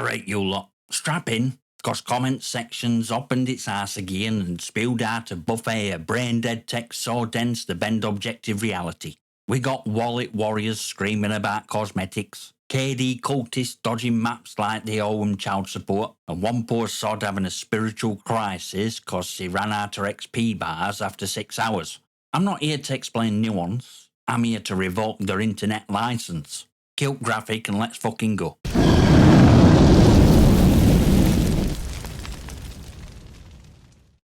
Alright, you lot, strap in, cause comment section's opened its arse again and spewed out a buffet of brain-dead text so dense to bend objective reality. We got wallet warriors screaming about cosmetics, KD cultists dodging maps like they owe them child support, and one poor sod having a spiritual crisis cause he ran out of XP bars after 6 hours. I'm not here to explain nuance, I'm here to revoke their internet license. Kilt graphic and let's fucking go.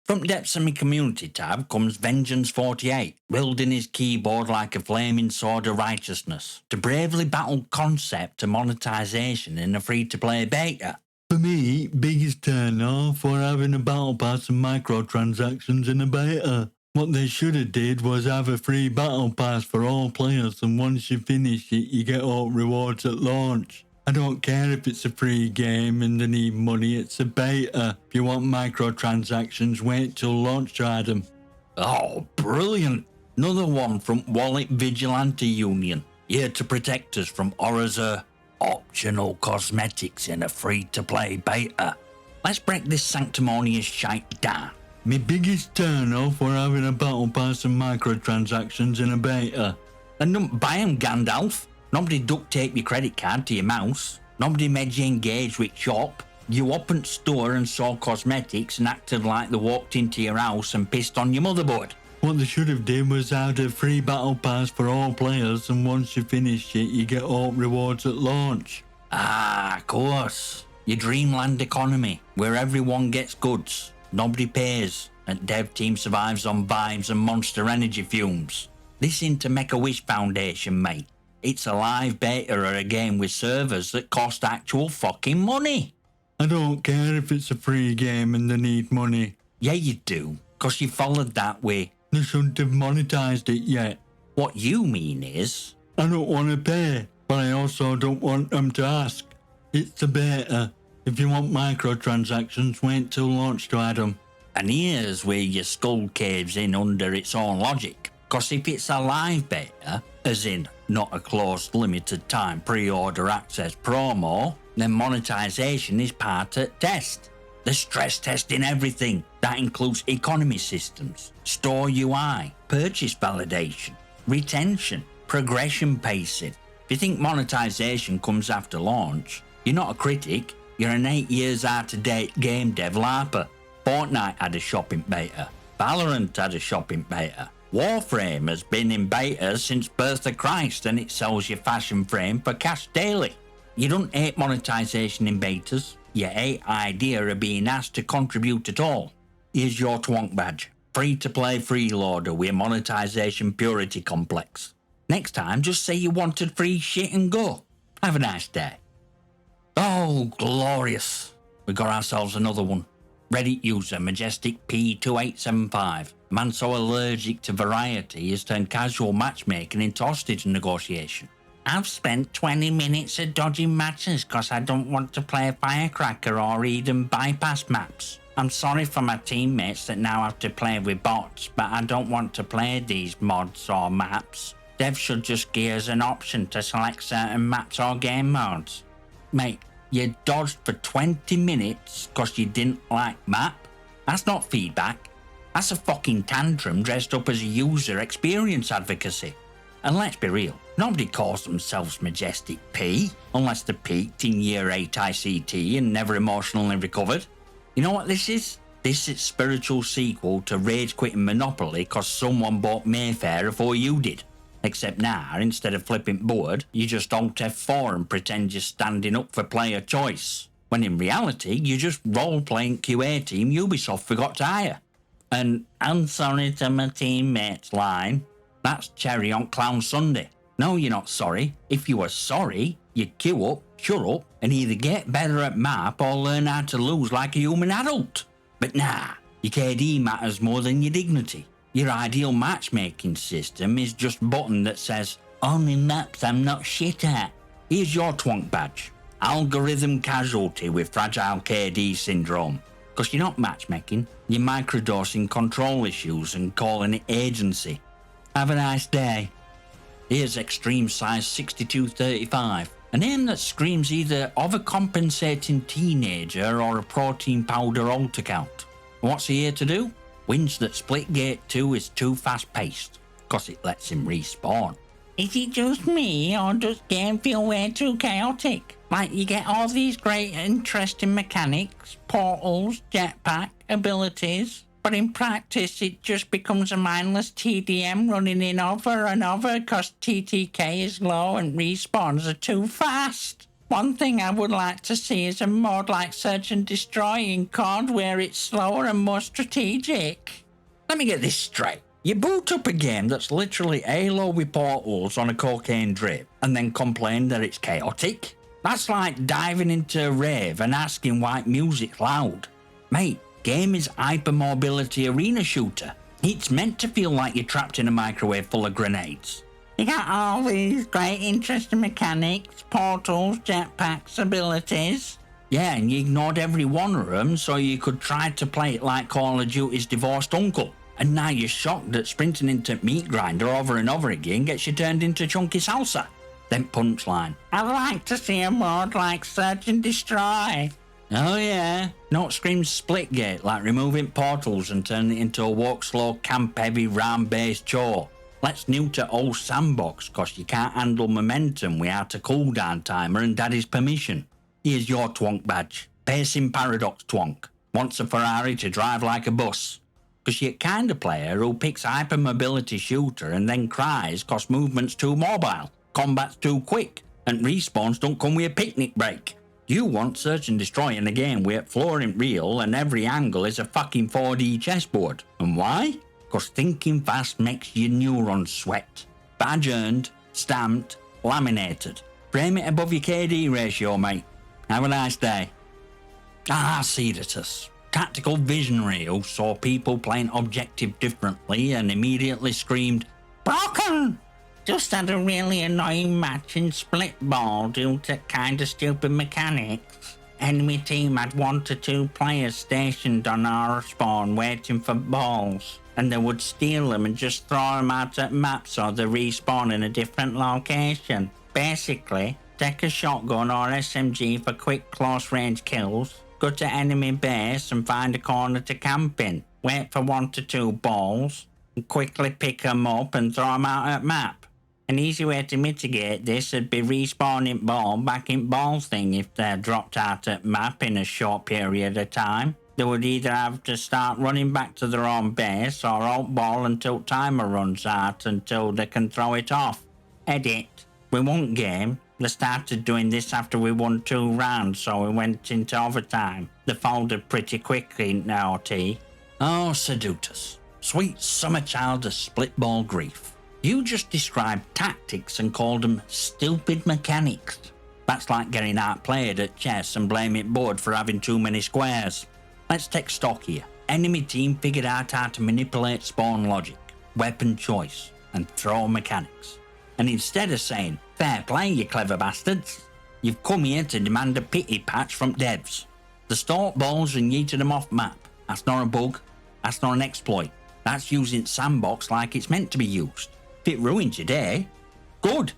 From depths of my community tab comes Vengeance48, wielding his keyboard like a flaming sword of righteousness, to bravely battle concept to monetisation in a free-to-play beta. For me, biggest turn off for having a battle pass and microtransactions in a beta. What they should have did was have a free battle pass for all players, and once you finish it you get all rewards at launch. I don't care if it's a free game and they need money, it's a beta. If you want microtransactions, wait till launch to add them. Oh, brilliant! Another one from Wallet Vigilante Union, here to protect us from horrors of optional cosmetics in a free-to-play beta. Let's break this sanctimonious shite down. My biggest turn off for having a battle pass and microtransactions in a beta. And don't buy 'em, Gandalf. Nobody duct tape your credit card to your mouse. Nobody made you engage with shop. You opened store and saw cosmetics and acted like they walked into your house and pissed on your motherboard. What they should have did was add a free battle pass for all players, and once you finish it you get all rewards at launch. Ah, of course. Your dreamland economy, where everyone gets goods, nobody pays, and dev team survives on vibes and monster energy fumes. Listen to Make-A-Wish Foundation, mate. It's a live beta or a game with servers that cost actual fucking money. I don't care if it's a free game and they need money. Yeah, you do, cause you followed that way. They shouldn't have monetised it yet. What you mean is... I don't want to pay, but I also don't want them to ask. It's a beta. If you want microtransactions, wait till launch to add them. And here's where your skull caves in under its own logic. Cause if it's a live beta, as in not a closed limited time pre-order access promo, then monetisation is part at test. They're stress testing everything. That includes economy systems, store UI, purchase validation, retention, progression pacing. If you think monetisation comes after launch, you're not a critic, you're an 8 years out of date game dev LARPer. Fortnite had a shopping beta, Valorant had a shopping beta. Warframe has been in beta since Birth of Christ and it sells your fashion frame for cash daily. You don't hate monetisation in betas, you hate idea of being asked to contribute at all. Here's your Twonk badge, free to play freeloader with monetisation purity complex. Next time just say you wanted free shit and go. Have a nice day. Oh, glorious. We got ourselves another one. Reddit user Majestic P2875. Man so allergic to variety has turned casual matchmaking into hostage negotiation. I've spent 20 minutes of dodging matches cause I don't want to play Firecracker or Eden bypass maps. I'm sorry for my teammates that now have to play with bots, but I don't want to play these mods or maps. Dev should just give us an option to select certain maps or game modes. Mate, you dodged for 20 minutes cause you didn't like map? That's not feedback. That's a fucking tantrum dressed up as a user experience advocacy. And let's be real, nobody calls themselves Majestic P unless they peaked in year 8 ICT and never emotionally recovered. You know what this is? This is spiritual sequel to rage quitting Monopoly cause someone bought Mayfair before you did. Except now, instead of flipping board, you just Alt F4 and pretend you're standing up for player choice. When in reality, you're just role-playing QA team Ubisoft forgot to hire. And I'm sorry to my teammates line. That's cherry on Clown Sunday. No, you're not sorry. If you were sorry, you'd queue up, shut up, and either get better at map or learn how to lose like a human adult. But nah, your KD matters more than your dignity. Your ideal matchmaking system is just a button that says, only maps I'm not shit at. Here's your Twonk badge. Algorithm casualty with fragile KD syndrome. Because you're not matchmaking, you're microdosing control issues and calling it agency. Have a nice day. Here's extreme size 6235, A name that screams either overcompensating teenager or a protein powder alt account. What's he here to do? Wins that Splitgate 2 is too fast paced, cause it lets him respawn. Is it just me, or does game feel way too chaotic? Like you get all these great interesting mechanics, portals, jetpack, abilities, but in practice it just becomes a mindless TDM running in over and over cause TTK is low and respawns are too fast. One thing I would like to see is a mode like Search and Destroy in COD where it's slower and more strategic. Let me get this straight. You boot up a game that's literally Halo with portals on a cocaine drip and then complain that it's chaotic? That's like diving into a rave and asking why music's loud. Mate, game is hypermobility arena shooter. It's meant to feel like you're trapped in a microwave full of grenades. You got all these great interesting mechanics, portals, jetpacks, abilities. Yeah, and you ignored every one of them so you could try to play it like Call of Duty's divorced uncle. And now you're shocked that sprinting into meat grinder over and over again gets you turned into chunky salsa. Then punchline. I'd like to see a mod like Search and Destroy. Oh yeah, not scream Splitgate like removing portals and turning it into a walk slow camp heavy RAM based chore. Let's new to old sandbox cause you can't handle momentum without a cooldown timer and daddy's permission. Here's your Twonk badge. Pacing Paradox Twonk. Wants a Ferrari to drive like a bus. Cause you're kind of player who picks hypermobility shooter and then cries cause movement's too mobile, combat's too quick, and respawns don't come with a picnic break. You want Search and Destroy in a game where floor ain't real and every angle is a fucking 4D chessboard. And why? Cause thinking fast makes your neurons sweat. Badge earned, stamped, laminated. Frame it above your KD ratio, mate. Have a nice day. Cedutus. Tactical visionary who saw people playing objective differently and immediately screamed, "Broken!" Just had a really annoying match in Splitball due to kinda stupid mechanics. Enemy team had 1 to 2 players stationed on our spawn waiting for balls, and they would steal them and just throw them out at maps so they respawn in a different location. Basically, take a shotgun or SMG for quick close range kills, go to enemy base and find a corner to camp in, wait for 1 to 2 balls, and quickly pick them up and throw them out at map. An easy way to mitigate this would be respawning ball back in balls thing if they're dropped out at map in a short period of time. They would either have to start running back to their own base or alt ball until timer runs out until they can throw it off. Edit. We won game. They started doing this after we won 2 rounds, so we went into overtime. They folded pretty quickly in OT. Oh, Cedutus. Sweet summer child of Splitball grief. You just described tactics and called them stupid mechanics. That's like getting outplayed at chess and blaming board for having too many squares. Let's take stock here. Enemy team figured out how to manipulate spawn logic, weapon choice, and throw mechanics. And instead of saying, "Fair play, you clever bastards," you've come here to demand a pity patch from devs. They stalked balls and yeeted them off map. That's not a bug. That's not an exploit. That's using sandbox like it's meant to be used. If it ruins your day, good.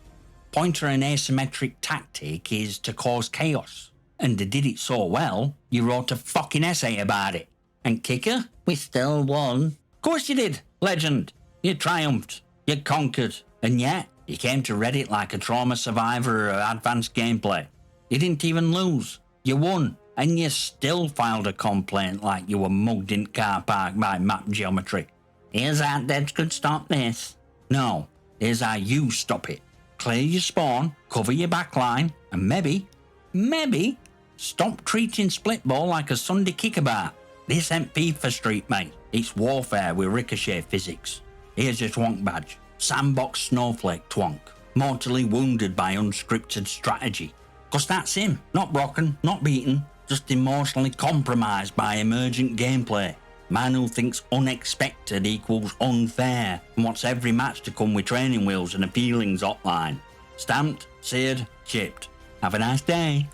Pointer and asymmetric tactic is to cause chaos. And they did it so well, you wrote a fucking essay about it. And kicker, we still won. Of course you did, legend. You triumphed. You conquered. And yet, you came to Reddit like a trauma survivor of advanced gameplay. You didn't even lose. You won. And you still filed a complaint like you were mugged in car park by map geometry. Here's how devs could stop this. No, here's how you stop it. Clear your spawn, cover your backline, and maybe, stop treating Splitball like a Sunday kickabout. This ain't FIFA Street, mate. It's warfare with ricochet physics. Here's your Twonk badge. Sandbox snowflake Twonk. Mortally wounded by unscripted strategy. Cause that's him. Not broken, not beaten. Just emotionally compromised by emergent gameplay. Man who thinks unexpected equals unfair and wants every match to come with training wheels and a feelings hotline. Stamped, seared, chipped. Have a nice day.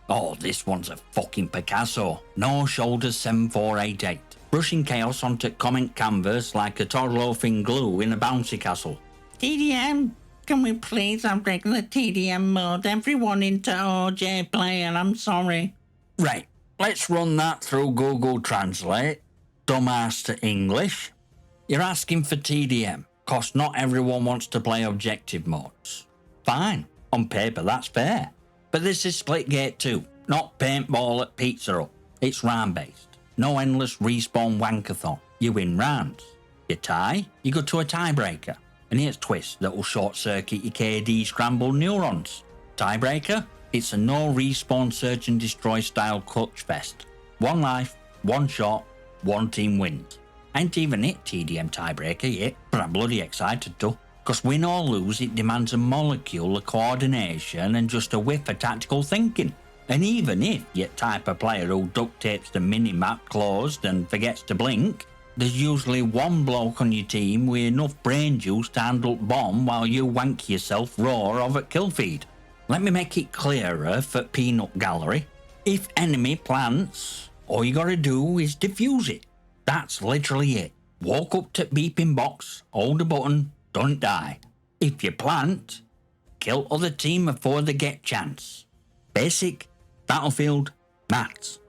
Oh, this one's a fucking Picasso. No shoulders 7488. Brushing chaos onto comment canvas like a toddler loafing glue in a bouncy castle. TDM, can we please have regular TDM mode? Everyone into OJ player, I'm sorry. Right, let's run that through Google Translate. Dumbass to English. You're asking for TDM, cause not everyone wants to play objective modes. Fine, on paper that's fair. But this is Splitgate 2, not paintball at Pizza Hut. It's round-based. No endless respawn wankathon. You win rounds. You tie, you go to a tiebreaker. And here's twists that will short-circuit your KD scrambled neurons. Tiebreaker? It's a no respawn search and destroy style clutch fest. One life, one shot, one team wins. I ain't even hit TDM tiebreaker yet, but I'm bloody excited to. Cause win or lose, it demands a molecule of coordination and just a whiff of tactical thinking. And even if you're type of player who duct tapes the mini-map closed and forgets to blink, there's usually one bloke on your team with enough brain juice to handle bomb while you wank yourself raw of at kill feed. Let me make it clearer for Peanut Gallery. If enemy plants, all you gotta do is defuse it. That's literally it. Walk up to beeping box, hold a button, don't die. If you plant, kill other team before they get chance. Basic, battlefield, maths.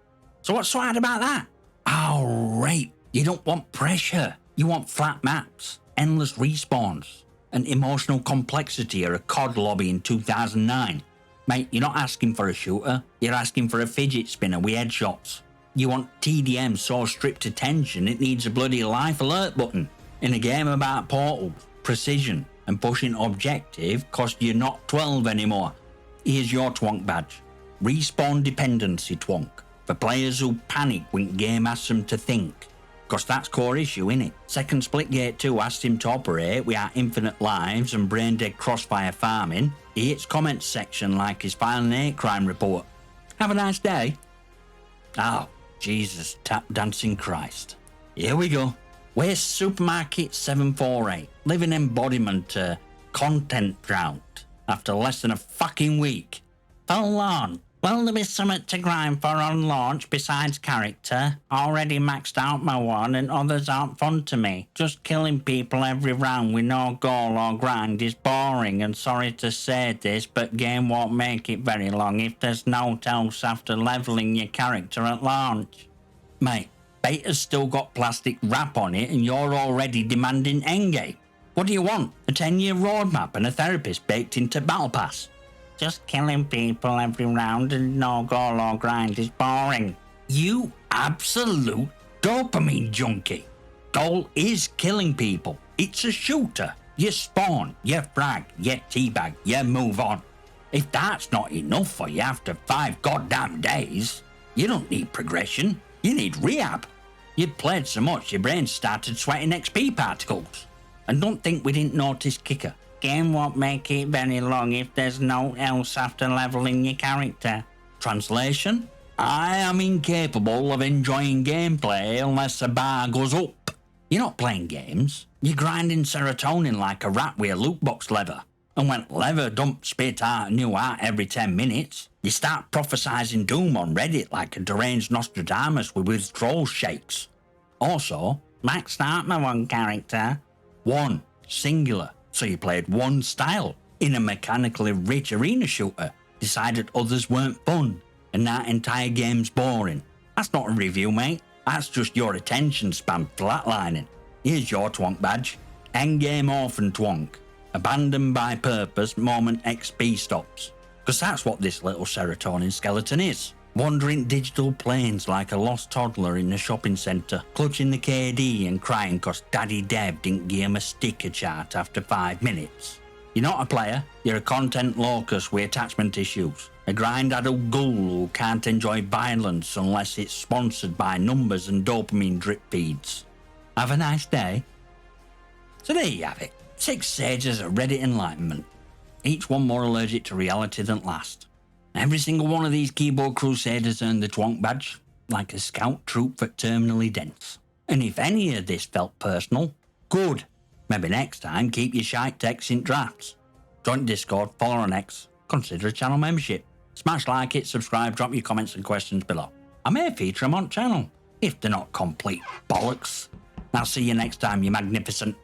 So what's so hard about that? Oh, right. You don't want pressure. You want flat maps, endless respawns, and emotional complexity of a COD lobby in 2009. Mate, you're not asking for a shooter. You're asking for a fidget spinner with headshots. You want TDM so stripped to tension it needs a bloody life alert button. In a game about portals, precision, and pushing objective cause you're not 12 anymore. Here's your Twonk badge. Respawn dependency Twonk. For players who panic when game asks them to think. Cause that's core issue, innit? Second Splitgate 2 asked him to operate with our infinite lives and brain dead crossfire farming. He hits comments section like he's filing a hate crime report. Have a nice day. Oh, Jesus, tap dancing Christ. Here we go. Where's Supermarket 748? Living embodiment content drought after less than a fucking week. Hold on. Will there be something to grind for on launch besides character? Already maxed out my one and others aren't fun to me. Just killing people every round with no goal or grind is boring, and sorry to say this, but game won't make it very long if there's no else after levelling your character at launch. Mate, beta's still got plastic wrap on it and you're already demanding Endgame. What do you want? A 10-year roadmap and a therapist baked into Battle Pass? Just killing people every round and no goal or grind is boring. You absolute dopamine junkie. Goal is killing people. It's a shooter. You spawn, you frag, you teabag, you move on. If that's not enough for you after 5 goddamn days, you don't need progression. You need rehab. You'd played so much your brain started sweating XP particles. And don't think we didn't notice kicker. Game won't make it very long if there's no else after leveling your character. Translation? I am incapable of enjoying gameplay unless the bar goes up. You're not playing games. You're grinding serotonin like a rat with a loot box lever. And when lever don't spit out a new art every 10 minutes, you start prophesizing doom on Reddit like a deranged Nostradamus with withdrawal shakes. Also, maxed out my one character. One, singular. So you played one style in a mechanically rich arena shooter, decided others weren't fun, and that entire game's boring. That's not a review, mate. That's just your attention span flatlining. Here's your Twonk badge. Endgame Orphan Twonk. Abandoned by purpose moment XP stops. Because that's what this little serotonin skeleton is. Wandering digital planes like a lost toddler in a shopping centre, clutching the KD and crying cause Daddy Dev didn't give him a sticker chart after 5 minutes. You're not a player, you're a content locus with attachment issues. A grind-addled ghoul who can't enjoy violence unless it's sponsored by numbers and dopamine drip feeds. Have a nice day. So there you have it. 6 sages of Reddit enlightenment. Each one more allergic to reality than last. Every single one of these keyboard crusaders earned the Twonk badge, like a scout troop for terminally dense. And if any of this felt personal, good. Maybe next time keep your shite texts in drafts. Join Discord, follow on X, consider a channel membership. Smash like it, subscribe, drop your comments and questions below. I may feature them on channel, if they're not complete bollocks. I'll see you next time, you magnificent.